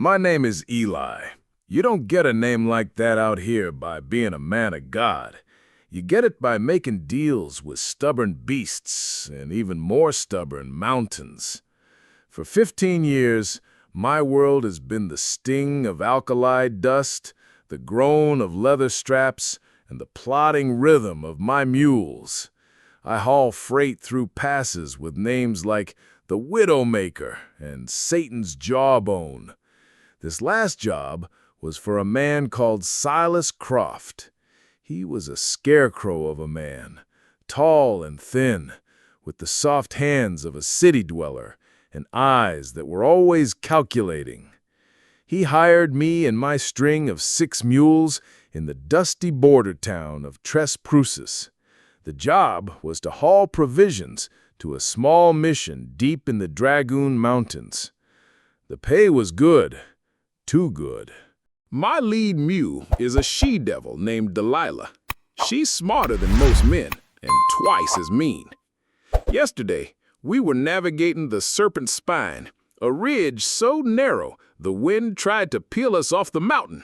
My name is Eli. You don't get a name like that out here by being a man of God. You get it by making deals with stubborn beasts and even more stubborn mountains. For 15 years, my world has been the sting of alkali dust, the groan of leather straps, and the plodding rhythm of my mules. I haul freight through passes with names like the Widowmaker and Satan's Jawbone. This last job was for a man called Silas Croft. He was a scarecrow of a man, tall and thin, with the soft hands of a city dweller and eyes that were always calculating. He hired me and my string of 6 mules in the dusty border town of Tres Cruces. The job was to haul provisions to a small mission deep in the Dragoon Mountains. The pay was good, too good. My lead mule is a she-devil named Delilah. She's smarter than most men and twice as mean. Yesterday, we were navigating the Serpent Spine, a ridge so narrow the wind tried to peel us off the mountain.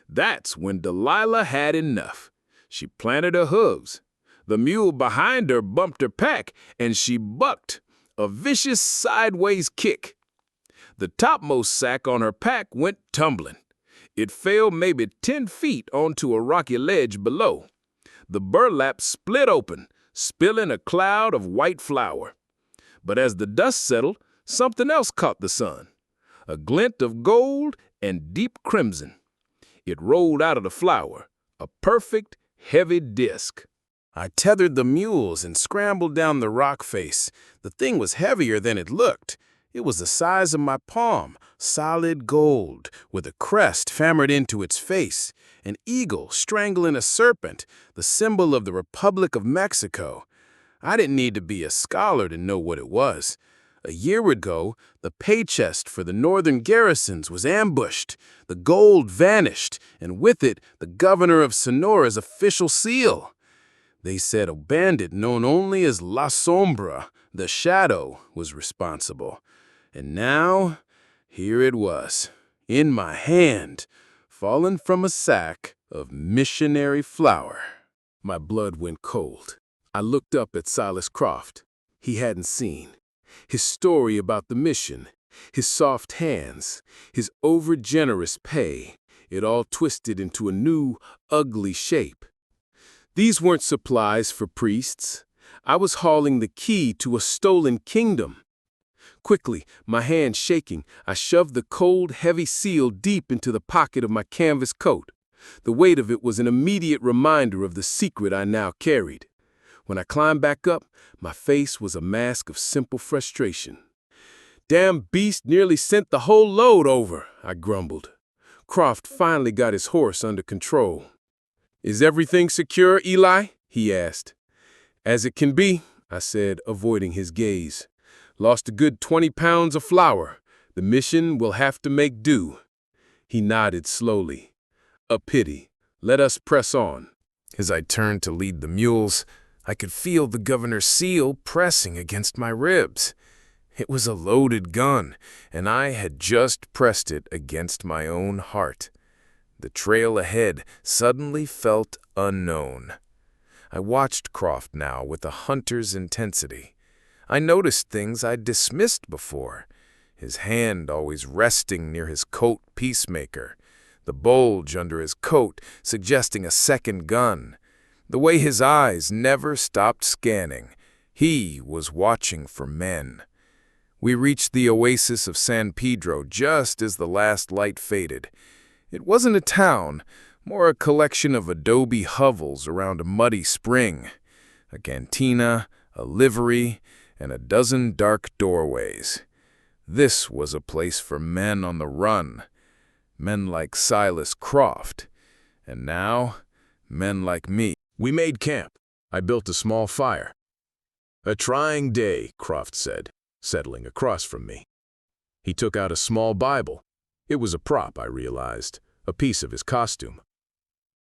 That's when Delilah had enough. She planted her hooves. The mule behind her bumped her pack, and she bucked, a vicious sideways kick. The topmost sack on her pack went tumbling. It fell maybe 10 feet onto a rocky ledge below. The burlap split open, spilling a cloud of white flour. But as the dust settled, something else caught the sun. A glint of gold and deep crimson. It rolled out of the flour, a perfect, heavy disk. I tethered the mules and scrambled down the rock face. The thing was heavier than it looked. It was the size of my palm, solid gold, with a crest hammered into its face, an eagle strangling a serpent, the symbol of the Republic of Mexico. I didn't need to be a scholar to know what it was. A year ago, the pay chest for the northern garrisons was ambushed. The gold vanished, and with it, the governor of Sonora's official seal. They said a bandit known only as La Sombra, the Shadow, was responsible. And now, here it was, in my hand, fallen from a sack of missionary flour. My blood went cold. I looked up at Silas Croft. He hadn't seen. His story about the mission, his soft hands, his overgenerous pay, it all twisted into a new, ugly shape. These weren't supplies for priests. I was hauling the key to a stolen kingdom. Quickly, my hand shaking, I shoved the cold, heavy seal deep into the pocket of my canvas coat. The weight of it was an immediate reminder of the secret I now carried. When I climbed back up, my face was a mask of simple frustration. "Damn beast nearly sent the whole load over," I grumbled. Croft finally got his horse under control. "Is everything secure, Eli?" he asked. "As it can be," I said, avoiding his gaze. "Lost a good 20 pounds of flour. The mission will have to make do." He nodded slowly. "A pity. Let us press on." As I turned to lead the mules, I could feel the governor's seal pressing against my ribs. It was a loaded gun, and I had just pressed it against my own heart. The trail ahead suddenly felt unknown. I watched Croft now with a hunter's intensity. I noticed things I'd dismissed before. His hand always resting near his coat peacemaker, the bulge under his coat suggesting a second gun, the way his eyes never stopped scanning. He was watching for men. We reached the oasis of San Pedro just as the last light faded. It wasn't a town, more a collection of adobe hovels around a muddy spring, a cantina, a livery, and a dozen dark doorways. This was a place for men on the run, men like Silas Croft, and now, men like me. We made camp. I built a small fire. "A trying day," Croft said, settling across from me. He took out a small Bible. It was a prop, I realized, a piece of his costume.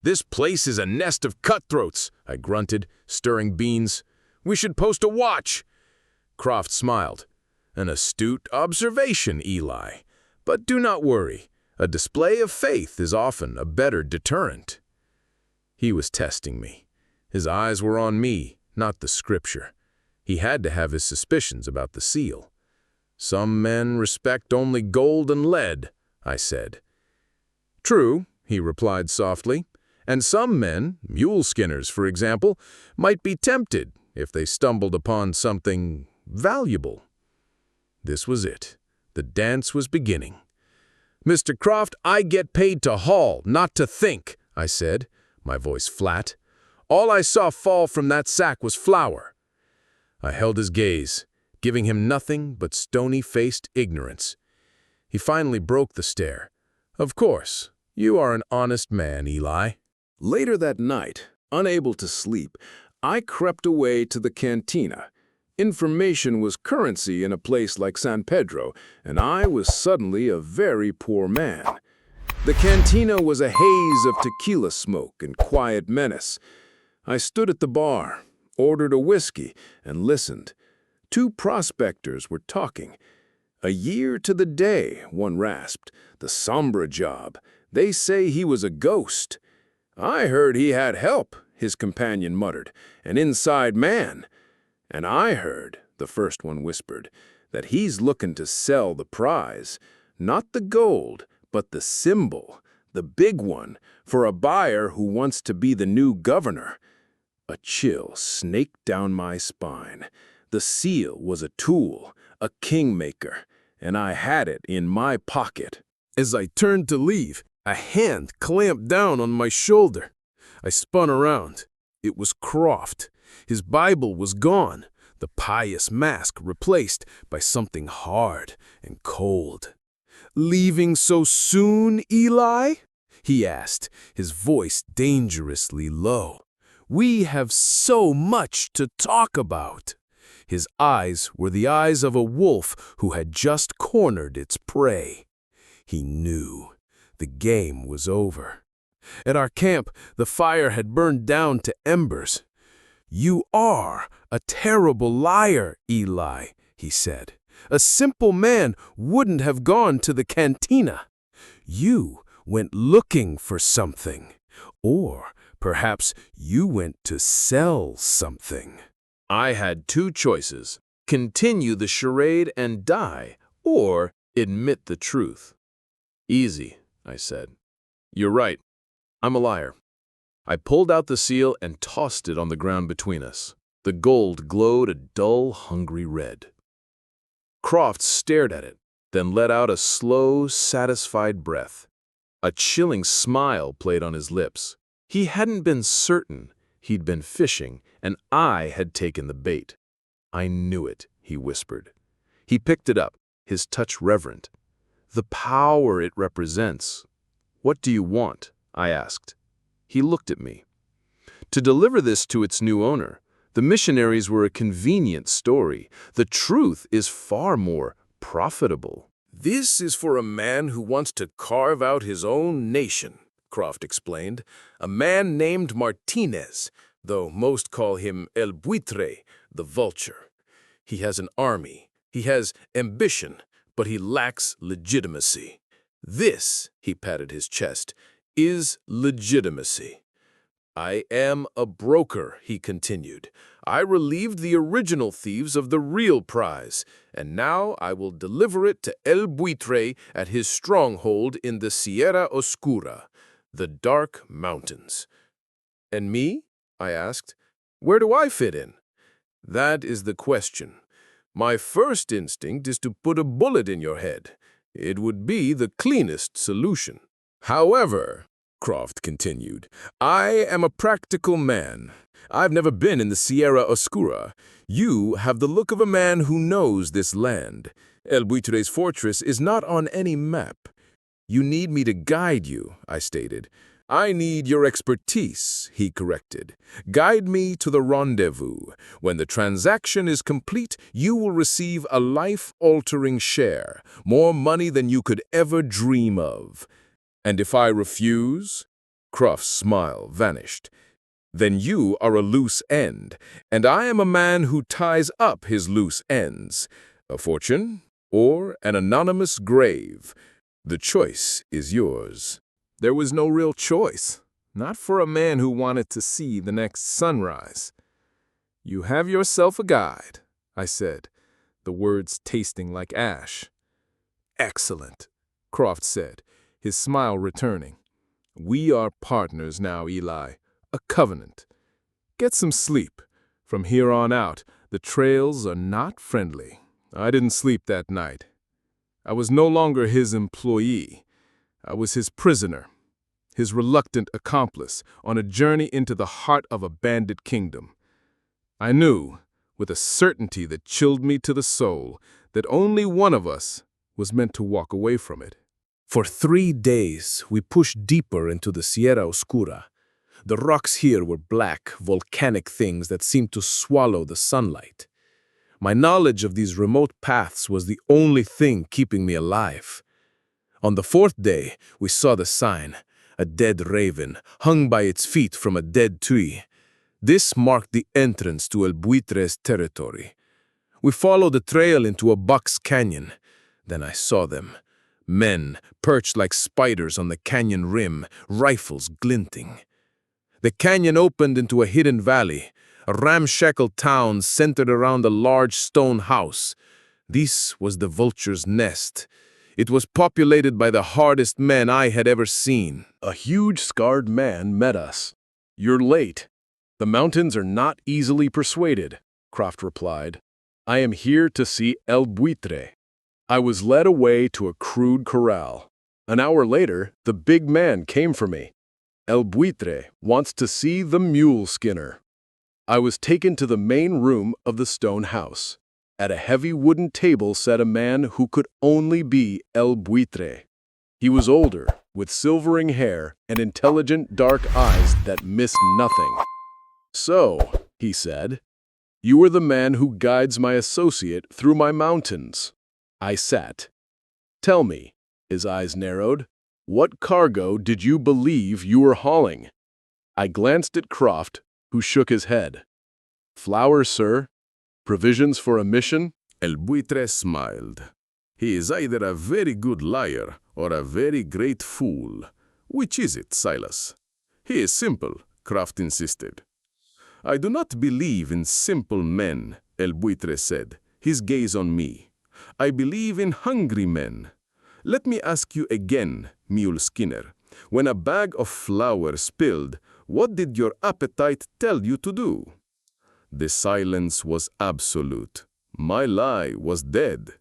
"This place is a nest of cutthroats," I grunted, stirring beans. "We should post a watch." Croft smiled. "An astute observation, Eli. But do not worry. A display of faith is often a better deterrent. He was testing me. His eyes were on me, not the scripture. He had to have his suspicions about the seal. Some men respect only gold and lead, I said. True, he replied softly, and some men, mule skinners for example, might be tempted if they stumbled upon something valuable. This was it. The dance was beginning. Mr. Croft, I get paid to haul, not to think, I said, my voice flat. All I saw fall from that sack was flour. I held his gaze, giving him nothing but stony-faced ignorance. He finally broke the stare. Of course, you are an honest man, Eli. Later that night, unable to sleep, I crept away to the cantina. Information was currency in a place like San Pedro, and I was suddenly a very poor man. The cantina was a haze of tequila smoke and quiet menace. I stood at the bar, ordered a whiskey, and listened. Two prospectors were talking. A year to the day, one rasped. The Sombra job. They say he was a ghost. I heard he had help, his companion muttered, an inside man. And I heard, the first one whispered, that he's looking to sell the prize. Not the gold, but the symbol, the big one, for a buyer who wants to be the new governor. A chill snaked down my spine. The seal was a tool, a kingmaker, and I had it in my pocket. As I turned to leave, a hand clamped down on my shoulder. I spun around. It was Croft. His Bible was gone, the pious mask replaced by something hard and cold. "Leaving so soon, Eli?" he asked, his voice dangerously low. "We have so much to talk about." His eyes were the eyes of a wolf who had just cornered its prey. He knew. The game was over. At our camp, the fire had burned down to embers. "You are a terrible liar, Eli," he said. "A simple man wouldn't have gone to the cantina. You went looking for something. Or perhaps you went to sell something." I had two choices: continue the charade and die, or admit the truth. "Easy," I said. "You're right. I'm a liar." I pulled out the seal and tossed it on the ground between us. The gold glowed a dull, hungry red. Croft stared at it, then let out a slow, satisfied breath. A chilling smile played on his lips. He hadn't been certain. He'd been fishing, and I had taken the bait. "I knew it," he whispered. He picked it up, his touch reverent. "The power it represents." "What do you want?" I asked. He looked at me. "To deliver this to its new owner. The missionaries were a convenient story. The truth is far more profitable." "This is for a man who wants to carve out his own nation," Croft explained. "A man named Martinez, though most call him El Buitre, the Vulture. He has an army. He has ambition, but he lacks legitimacy. This," he patted his chest, "is legitimacy. I am a broker," he continued. "I relieved the original thieves of the real prize, and now I will deliver it to El Buitre at his stronghold in the Sierra Oscura, the Dark Mountains." "And me?" I asked. "Where do I fit in?" "That is the question. My first instinct is to put a bullet in your head. It would be the cleanest solution. However," Croft continued, "I am a practical man. I've never been in the Sierra Oscura. You have the look of a man who knows this land. El Buitre's fortress is not on any map. You need me to guide you," I stated. "I need your expertise," he corrected. "Guide me to the rendezvous. When the transaction is complete, you will receive a life-altering share, more money than you could ever dream of." "And if I refuse?" Croft's smile vanished. "Then you are a loose end, and I am a man who ties up his loose ends. A fortune or an anonymous grave. The choice is yours. There was no real choice, not for a man who wanted to see the next sunrise. You have yourself a guide, I said, the words tasting like ash. Excellent, Croft said, his smile returning. We are partners now, Eli, a covenant. Get some sleep. From here on out, the trails are not friendly. I didn't sleep that night. I was no longer his employee. I was his prisoner, his reluctant accomplice on a journey into the heart of a bandit kingdom. I knew, with a certainty that chilled me to the soul, that only one of us was meant to walk away from it. For 3 days, we pushed deeper into the Sierra Oscura. The rocks here were black, volcanic things that seemed to swallow the sunlight. My knowledge of these remote paths was the only thing keeping me alive. On the 4th day, we saw the sign, a dead raven, hung by its feet from a dead tree. This marked the entrance to El Buitre's territory. We followed the trail into a box canyon. Then I saw them. Men, perched like spiders on the canyon rim, rifles glinting. The canyon opened into a hidden valley, a ramshackle town centered around a large stone house. This was the Vulture's nest. It was populated by the hardest men I had ever seen. A huge, scarred man met us. "You're late. The mountains are not easily persuaded," Croft replied. "I am here to see El Buitre." I was led away to a crude corral. An hour later, the big man came for me. "El Buitre wants to see the mule skinner." I was taken to the main room of the stone house. At a heavy wooden table sat a man who could only be El Buitre. He was older, with silvering hair and intelligent dark eyes that missed nothing. "So," he said, "you are the man who guides my associate through my mountains." I sat. "Tell me," his eyes narrowed, "what cargo did you believe you were hauling?" I glanced at Croft, who shook his head. "Flour, sir. Provisions for a mission?" El Buitre smiled. He is either a very good liar or a very great fool. Which is it, Silas? He is simple, Croft insisted. I do not believe in simple men, El Buitre said, his gaze on me. I believe in hungry men. Let me ask you again, Mule Skinner. When a bag of flour spilled, what did your appetite tell you to do? The silence was absolute. My lie was dead.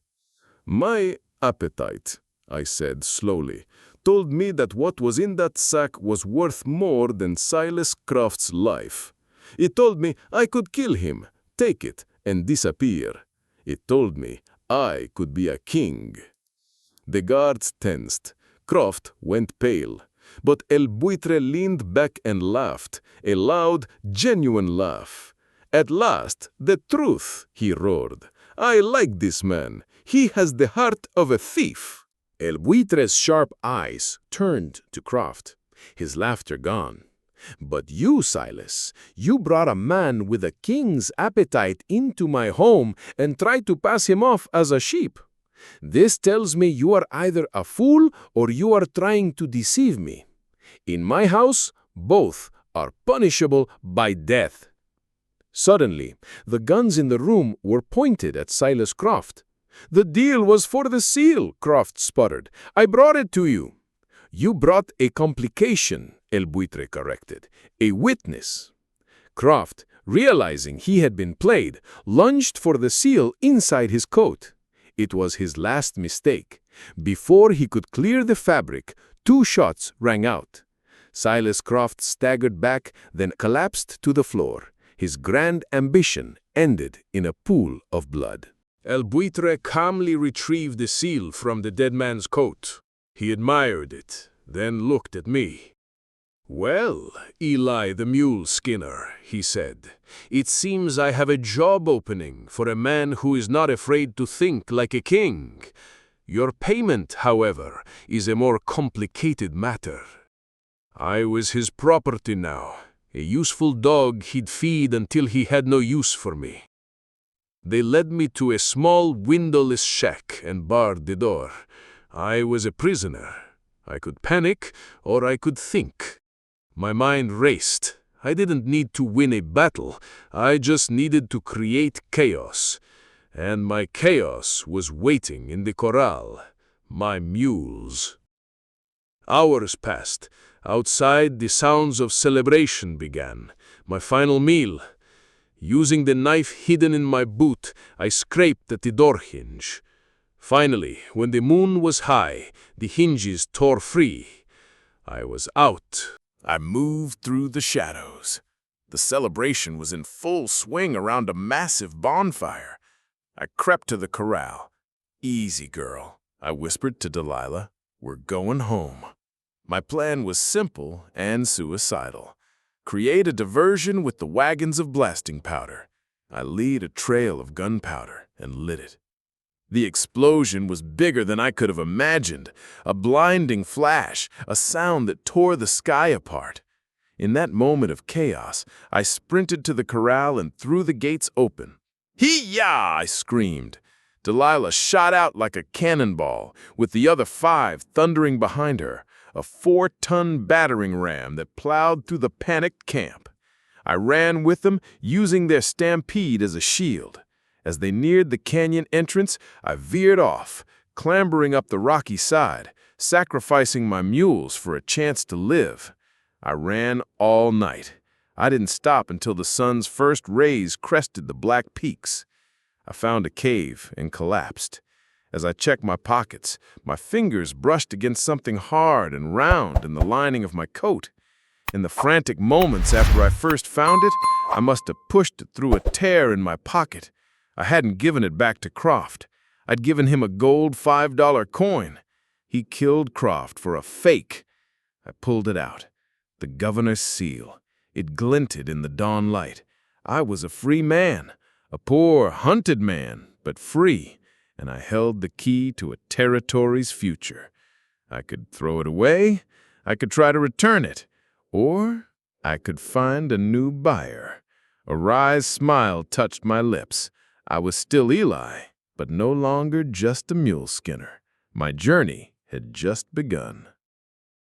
My appetite, I said slowly, told me that what was in that sack was worth more than Silas Croft's life. It told me I could kill him, take it, and disappear. It told me I could be a king. The guards tensed. Croft went pale. But El Buitre leaned back and laughed, a loud, genuine laugh. "At last, the truth," he roared. "I like this man. He has the heart of a thief." El Buitre's sharp eyes turned to Croft, his laughter gone. "But you, Silas, you brought a man with a king's appetite into my home and tried to pass him off as a sheep. This tells me you are either a fool or you are trying to deceive me. In my house, both are punishable by death." Suddenly, the guns in the room were pointed at Silas Croft. "The deal was for the seal," Croft sputtered. "I brought it to you." "You brought a complication," El Buitre corrected. "A witness." Croft, realizing he had been played, lunged for the seal inside his coat. It was his last mistake. Before he could clear the fabric, 2 shots rang out. Silas Croft staggered back, then collapsed to the floor. His grand ambition ended in a pool of blood. El Buitre calmly retrieved the seal from the dead man's coat. He admired it, then looked at me. "Well, Eli the mule skinner," he said, "it seems I have a job opening for a man who is not afraid to think like a king. Your payment, however, is a more complicated matter. I was his property now, a useful dog he'd feed until he had no use for me. They led me to a small windowless shack and barred the door. I was a prisoner. I could panic or I could think. My mind raced. I didn't need to win a battle. I just needed to create chaos. And my chaos was waiting in the corral. My mules. Hours passed. Outside, the sounds of celebration began. My final meal. Using the knife hidden in my boot, I scraped at the door hinge. Finally, when the moon was high, the hinges tore free. I was out. I moved through the shadows. The celebration was in full swing around a massive bonfire. I crept to the corral. "Easy, girl," I whispered to Delilah. "We're going home." My plan was simple and suicidal. Create a diversion with the wagons of blasting powder. I lit a trail of gunpowder and lit it. The explosion was bigger than I could have imagined, a blinding flash, a sound that tore the sky apart. In that moment of chaos, I sprinted to the corral and threw the gates open. "Hee-yah!" I screamed. Delilah shot out like a cannonball, with the other 5 thundering behind her, a 4-ton battering ram that plowed through the panicked camp. I ran with them, using their stampede as a shield. As they neared the canyon entrance, I veered off, clambering up the rocky side, sacrificing my mules for a chance to live. I ran all night. I didn't stop until the sun's first rays crested the black peaks. I found a cave and collapsed. As I checked my pockets, my fingers brushed against something hard and round in the lining of my coat. In the frantic moments after I first found it, I must have pushed it through a tear in my pocket. I hadn't given it back to Croft. I'd given him a gold $5 coin. He killed Croft for a fake. I pulled it out. The governor's seal. It glinted in the dawn light. I was a free man, a poor, hunted man, but free, and I held the key to a territory's future. I could throw it away, I could try to return it, or I could find a new buyer. A wry smile touched my lips. I was still Eli, but no longer just a mule skinner. My journey had just begun.